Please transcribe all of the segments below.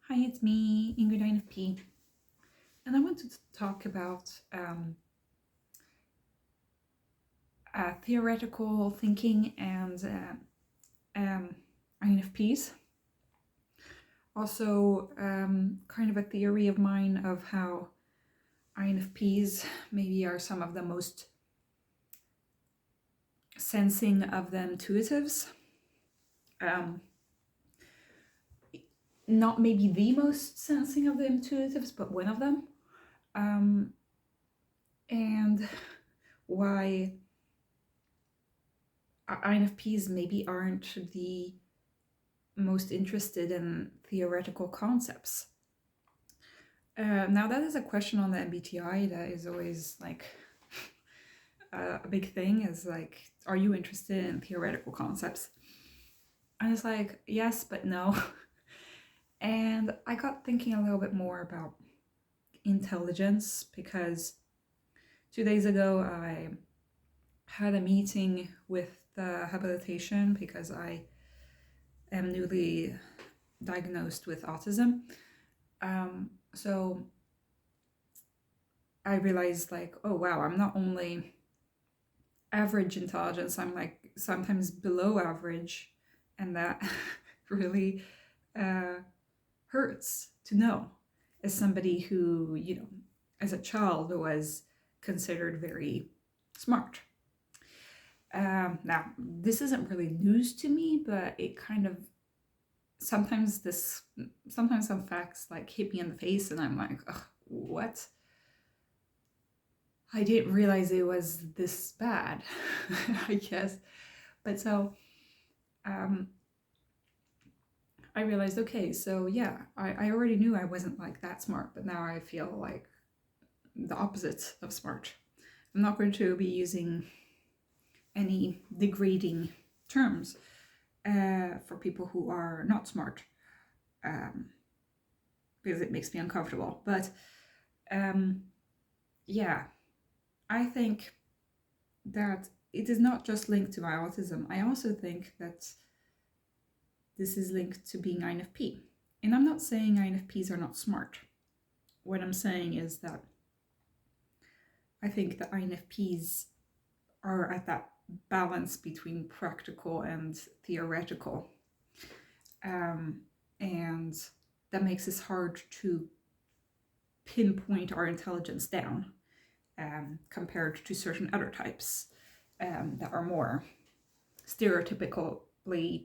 Hi, it's me, Ingrid INFP, and I wanted to talk about theoretical thinking and INFPs. Also, kind of a theory of mine of how INFPs maybe are some of the most sensing of the intuitives. Not maybe the most sensing of the intuitives, but one of them. And why INFPs maybe aren't the most interested in theoretical concepts. Now that is a question on the MBTI that is always like a big thing, is like, are you interested in theoretical concepts? And it's like, yes, but no. And I got thinking a little bit more about intelligence, because 2 days ago I had a meeting with the habilitation because I am newly diagnosed with autism. So I realized like, oh wow, I'm not only average intelligence, I'm like sometimes below average, and that really hurts to know, as somebody who, you know, as a child was considered very smart. Now, this isn't really news to me, but it kind of sometimes some facts like hit me in the face, and I'm like, ugh, what? I didn't realize it was this bad, I guess. But so I realized, okay, so yeah, I already knew I wasn't like that smart, but now I feel like the opposite of smart. I'm not going to be using any degrading terms for people who are not smart, because it makes me uncomfortable. But yeah, I think that it is not just linked to my autism. I also think that this is linked to being INFP. And I'm not saying INFPs are not smart. What I'm saying is that I think that INFPs are at that balance between practical and theoretical. And that makes it hard to pinpoint our intelligence down compared to certain other types that are more stereotypically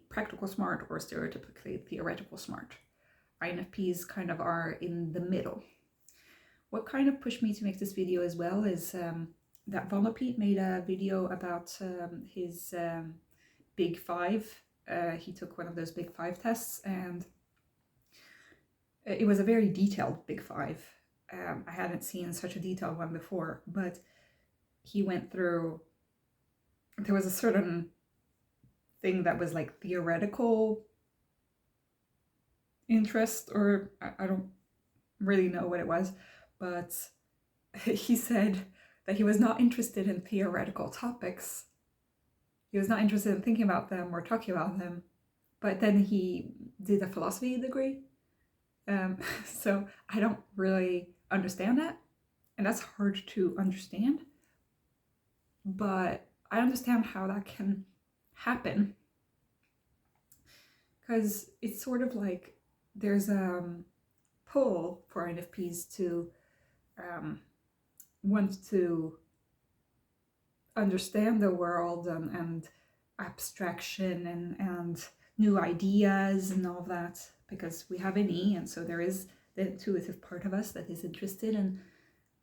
practical smart or stereotypically theoretical smart. INFPs kind of are in the middle. What kind of pushed me to make this video as well is that Vondelpete made a video about his Big Five. He took one of those Big Five tests, and it was a very detailed Big Five. I hadn't seen such a detailed one before, but he went through, there was a certain thing that was like theoretical interest, or I don't really know what it was, but he said that he was not interested in theoretical topics. He was not interested in thinking about them or talking about them, but then he did a philosophy degree. So I don't really understand that, and that's hard to understand, but I understand how that can happen, because it's sort of like there's a pull for INFPs to want to understand the world and abstraction and new ideas and all of that, because we have an E, and so there is the intuitive part of us that is interested in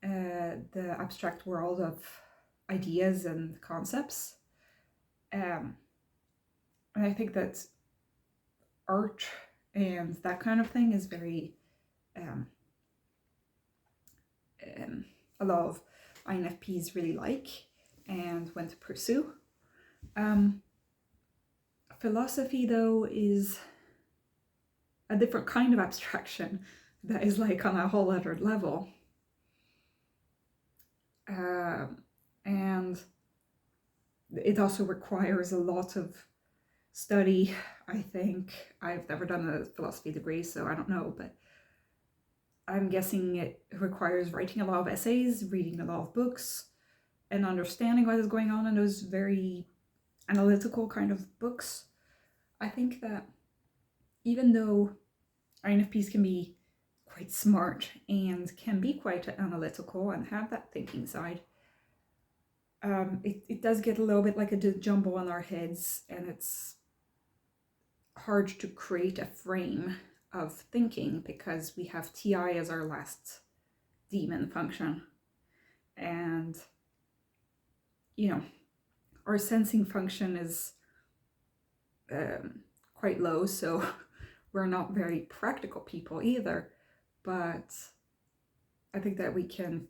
the abstract world of ideas and concepts. And I think that art and that kind of thing is very a lot of INFPs really like and want to pursue. Philosophy, though, is a different kind of abstraction that is like on a whole other level. And it also requires a lot of study, I think. I've never done a philosophy degree, so I don't know, but I'm guessing it requires writing a lot of essays, reading a lot of books, and understanding what is going on in those very analytical kind of books. I think that even though INFPs can be quite smart and can be quite analytical and have that thinking side, it does get a little bit like a jumble on our heads, and it's hard to create a frame of thinking because we have TI as our last daemon function. And, you know, our sensing function is quite low, so we're not very practical people either. But I think that we can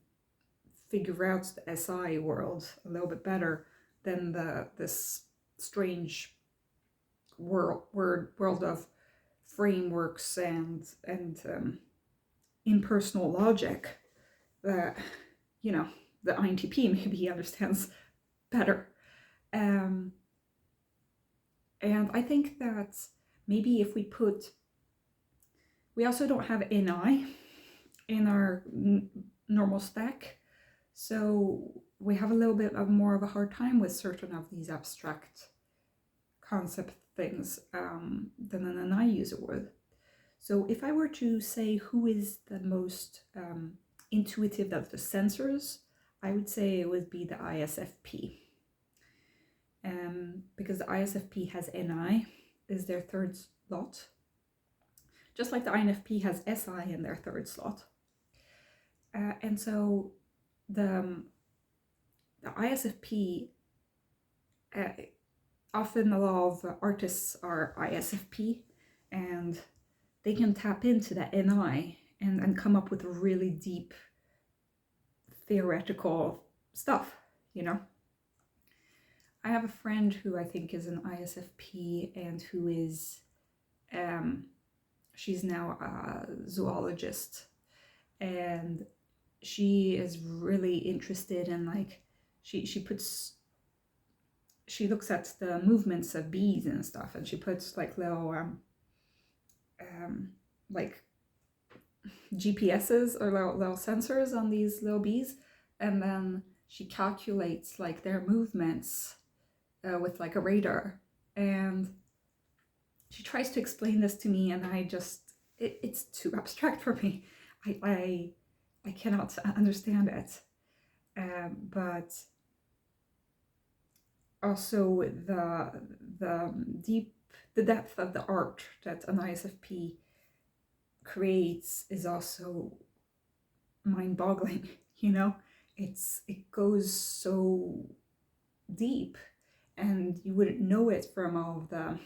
figure out the SI world a little bit better than this strange world of frameworks and impersonal logic that, you know, the INTP maybe understands better. And I think that maybe if we also don't have NI in our normal stack, so we have a little bit more of a hard time with certain of these abstract concept things than an NI user would. So if I were to say who is the most intuitive of the sensors, I would say it would be the ISFP. Because the ISFP has NI is their third slot, just like the INFP has SI in their third slot. And so the ISFP, often a lot of artists are ISFP, and they can tap into that NI and come up with really deep theoretical stuff, you know. I have a friend who I think is an ISFP and who is, she's now a zoologist, and she is really interested in, like, she looks at the movements of bees and stuff, and she puts like little like GPSs or little sensors on these little bees, and then she calculates like their movements with like a radar, and she tries to explain this to me, and it's too abstract for me. I cannot understand it. But also the depth of the art that an ISFP creates is also mind-boggling. You know, it goes so deep, and you wouldn't know it from all of the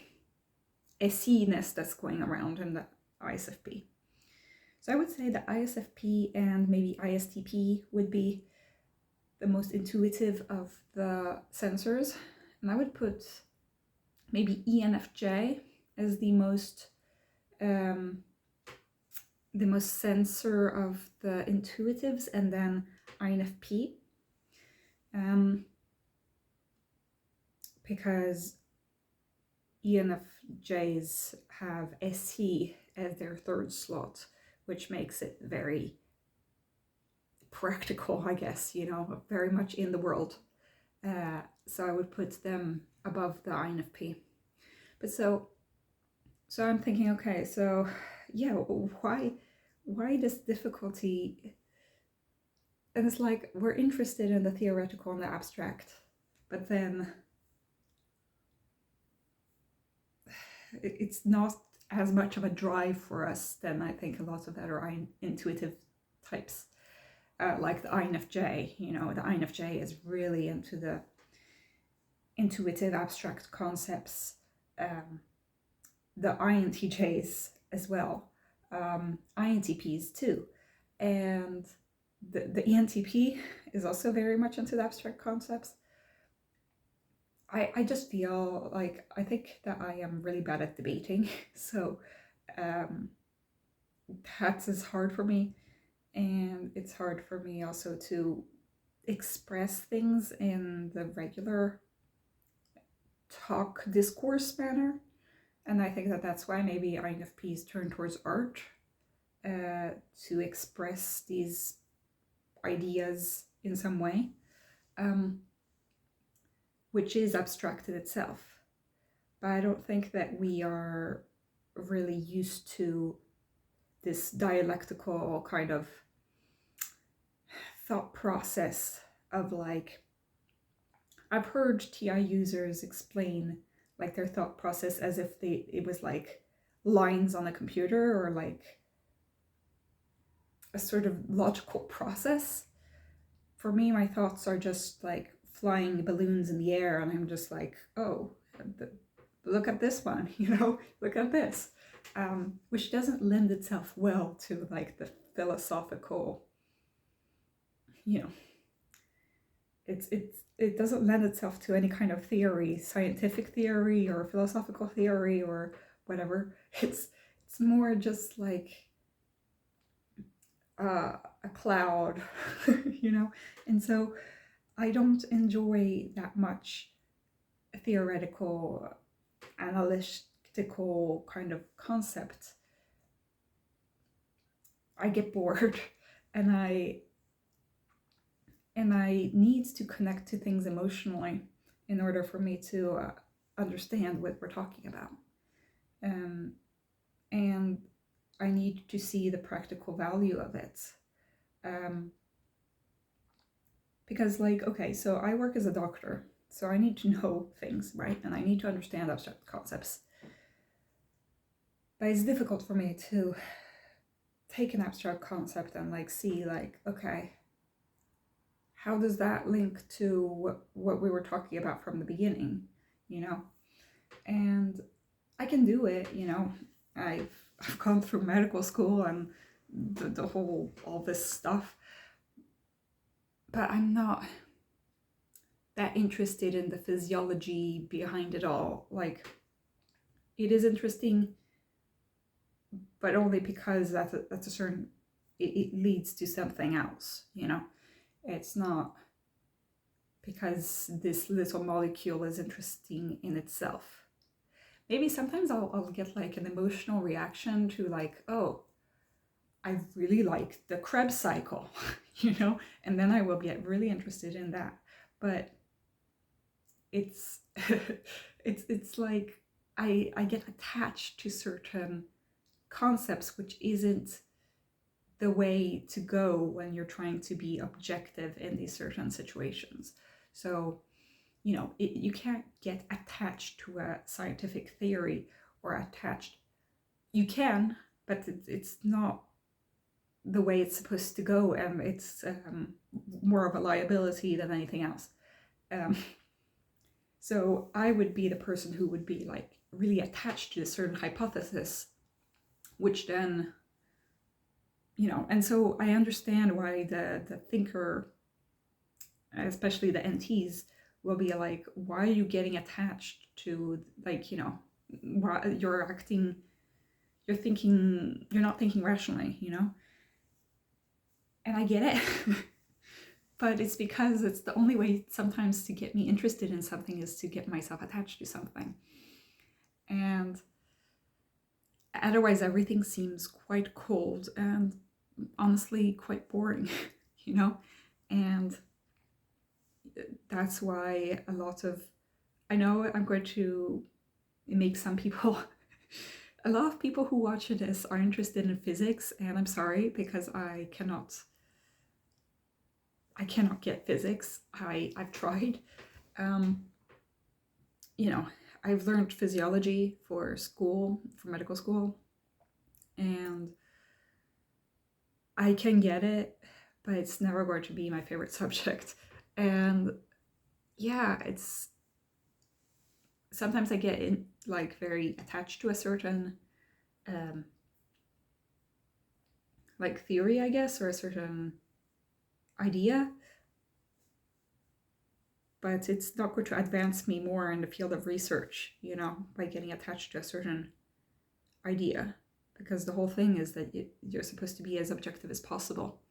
SE-ness that's going around in the ISFP. So I would say the ISFP and maybe ISTP would be the most intuitive of the sensors, and I would put maybe ENFJ as the most sensor of the intuitives, and then INFP, because ENFJs have SE as their third slot, which makes it very practical, I guess, you know, very much in the world. So I would put them above the INFP. But so I'm thinking, okay, so yeah, why this difficulty? And it's like, we're interested in the theoretical and the abstract, but then it's not as much of a drive for us than I think a lot of other intuitive types, like the INFJ. You know, the INFJ is really into the intuitive abstract concepts. The INTJs as well, INTPs too, and the ENTP is also very much into the abstract concepts. I just feel like, I think that I am really bad at debating, so that is hard for me, and it's hard for me also to express things in the regular talk discourse manner, and I think that that's why maybe INFPs turn towards art to express these ideas in some way, which is abstract in itself. But I don't think that we are really used to this dialectical kind of thought process of like, I've heard TI users explain like their thought process as if it was like lines on a computer, or like a sort of logical process. For me, my thoughts are just like flying balloons in the air, and I'm just like, oh, look at this one, look at this, which doesn't lend itself well to like the philosophical, it doesn't lend itself to any kind of theory, scientific theory or philosophical theory or whatever. It's more just like a cloud, and so I don't enjoy that much theoretical, analytical kind of concept. I get bored, and I need to connect to things emotionally in order for me to understand what we're talking about. And I need to see the practical value of it. Because okay, so I work as a doctor, so I need to know things, right? And I need to understand abstract concepts. But it's difficult for me to take an abstract concept and see okay, how does that link to what we were talking about from the beginning, And I can do it, I've gone through medical school and the whole, all this stuff, but I'm not that interested in the physiology behind it all. It is interesting, but only because that's a certain, it leads to something else, It's not because this little molecule is interesting in itself. Maybe sometimes I'll get an emotional reaction to oh, I really like the Krebs cycle, and then I will get really interested in that. But it's it's like I get attached to certain concepts, which isn't the way to go when you're trying to be objective in these certain situations. So, you can't get attached to a scientific theory you can, but it's not the way it's supposed to go, and it's more of a liability than anything else. So I would be the person who would be really attached to a certain hypothesis, which then, and so I understand why the thinker, especially the NTs, will be like, why are you getting attached to why you're not thinking rationally, And I get it. But it's because it's the only way sometimes to get me interested in something is to get myself attached to something. And otherwise everything seems quite cold and honestly quite boring, And that's why I know I'm going to make some people, a lot of people who watch this are interested in physics, and I'm sorry, because I cannot get physics. I've tried. I've learned physiology for medical school, and I can get it, but it's never going to be my favorite subject. And yeah, it's sometimes I get in very attached to a certain theory, I guess, or a certain idea, but it's not going to advance me more in the field of research, by getting attached to a certain idea, because the whole thing is that you're supposed to be as objective as possible.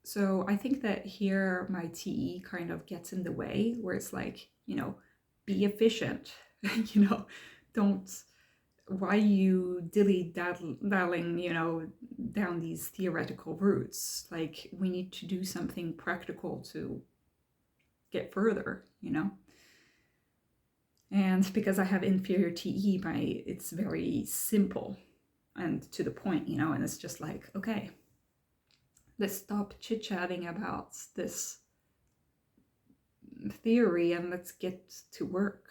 So I think that here my TE kind of gets in the way, where it's be efficient, don't why you dilly-dallying, down these theoretical routes? Like, we need to do something practical to get further, And because I have inferior TE, it's very simple and to the point, and it's just like, okay, let's stop chit-chatting about this theory and let's get to work,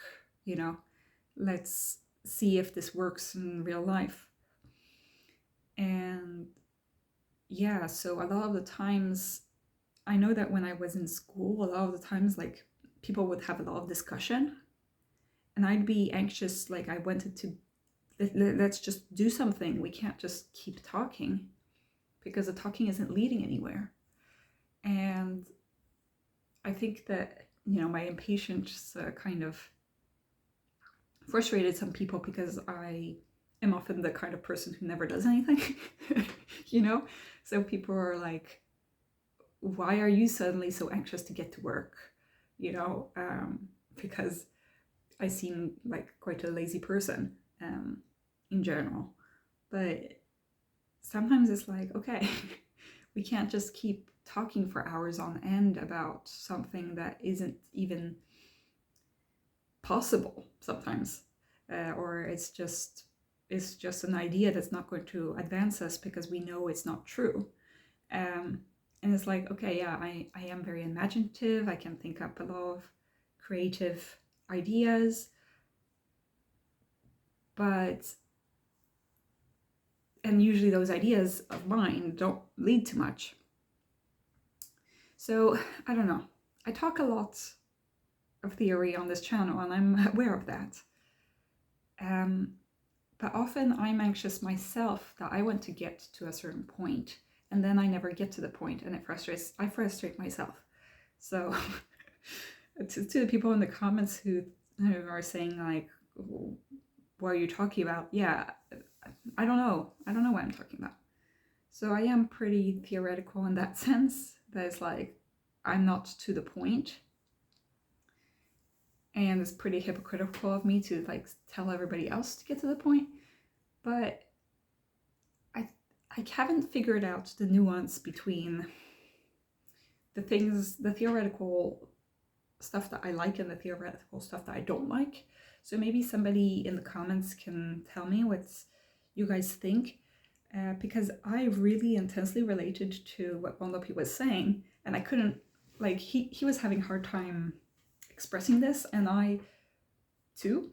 Let's see if this works in real life. And yeah, so a lot of the times, I know that when I was in school, a lot of the times, like, people would have a lot of discussion, and I'd be anxious, like, I wanted to, let's just do something. We can't just keep talking, because the talking isn't leading anywhere. And I think that, my impatience kind of frustrated some people, because I am often the kind of person who never does anything, So people are like, why are you suddenly so anxious to get to work? Because I seem like quite a lazy person in general. But sometimes it's like, okay, we can't just keep talking for hours on end about something that isn't even possible sometimes, or it's just an idea that's not going to advance us because we know it's not true. And it's like, okay, yeah, I am very imaginative. I can think up a lot of creative ideas, and usually those ideas of mine don't lead to much. So I don't know. I talk a lot of theory on this channel, and I'm aware of that. But often I'm anxious myself that I want to get to a certain point, and then I never get to the point, and I frustrate myself. So to the people in the comments who are saying, like, what are you talking about? Yeah, I don't know what I'm talking about. So I am pretty theoretical in that sense. That it's like, I'm not to the point. And it's pretty hypocritical of me to, like, tell everybody else to get to the point. But I haven't figured out the nuance between the theoretical stuff that I like and the theoretical stuff that I don't like. So maybe somebody in the comments can tell me what you guys think, because I really intensely related to what Vondelpete was saying, and I couldn't, like, he was having a hard time expressing this, and I too.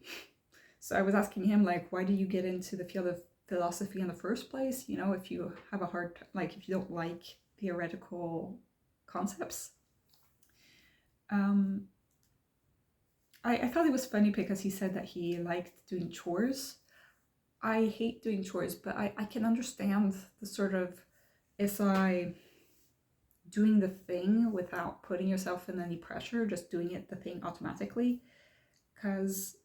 So I was asking him, like, why do you get into the field of philosophy in the first place? If you have a hard, like, if you don't like theoretical concepts. I thought it was funny because he said that he liked doing chores. I hate doing chores, but I can understand the sort of, it's like doing the thing without putting yourself in any pressure, just doing the thing automatically, because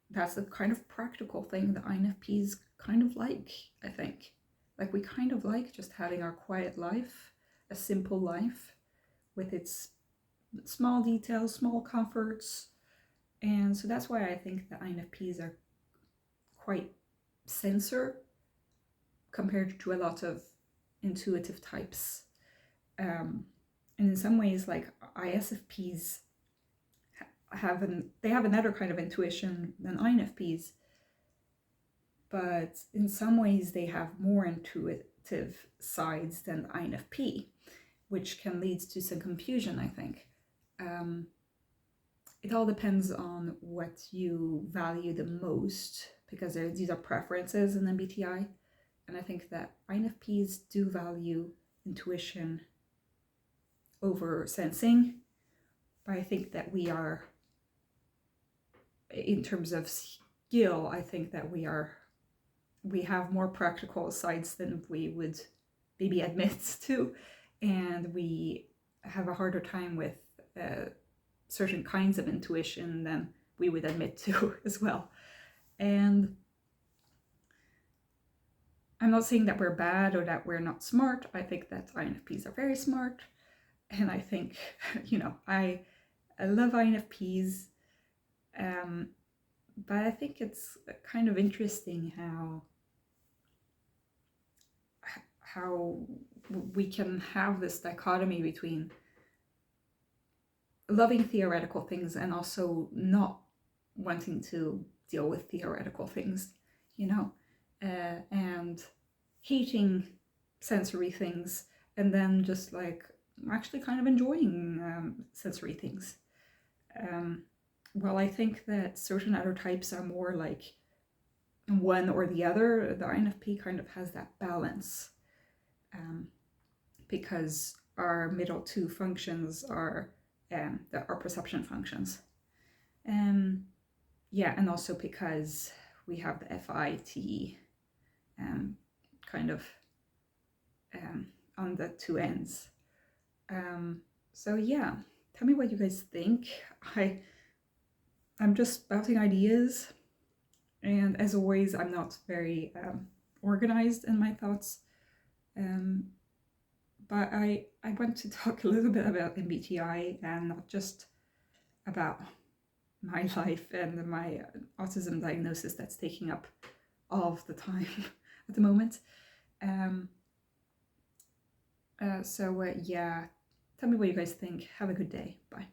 that's the kind of practical thing that INFPs kind of like, I think. Like, we kind of like just having our quiet life, a simple life with its small details, small comforts. And so that's why I think the INFPs are quite sensor compared to a lot of intuitive types. And in some ways, like, ISFPs have another kind of intuition than INFPs, but in some ways they have more intuitive sides than INFP, which can lead to some confusion, I think. It all depends on what you value the most, because these are preferences in MBTI, and I think that INFPs do value intuition over sensing, but I think that we are, in terms of skill, I think that we have more practical sides than we would maybe admit to, and we have a harder time with certain kinds of intuition than we would admit to as well. And I'm not saying that we're bad or that we're not smart. I think that INFPs are very smart, and I think, I love INFPs, But I think it's kind of interesting how we can have this dichotomy between loving theoretical things and also not wanting to deal with theoretical things, you know, and hating sensory things, and then just like actually kind of enjoying sensory things. Well, I think that certain other types are more like one or the other. The INFP kind of has that balance, because our middle two functions are our perception functions. Yeah, and also because we have the FIT kind of on the two ends. So yeah, tell me what you guys think. I'm just spouting ideas, and as always, I'm not very organized in my thoughts. But I want to talk a little bit about MBTI and not just about my life and my autism diagnosis that's taking up all of the time at the moment. So yeah, tell me what you guys think. Have a good day. Bye.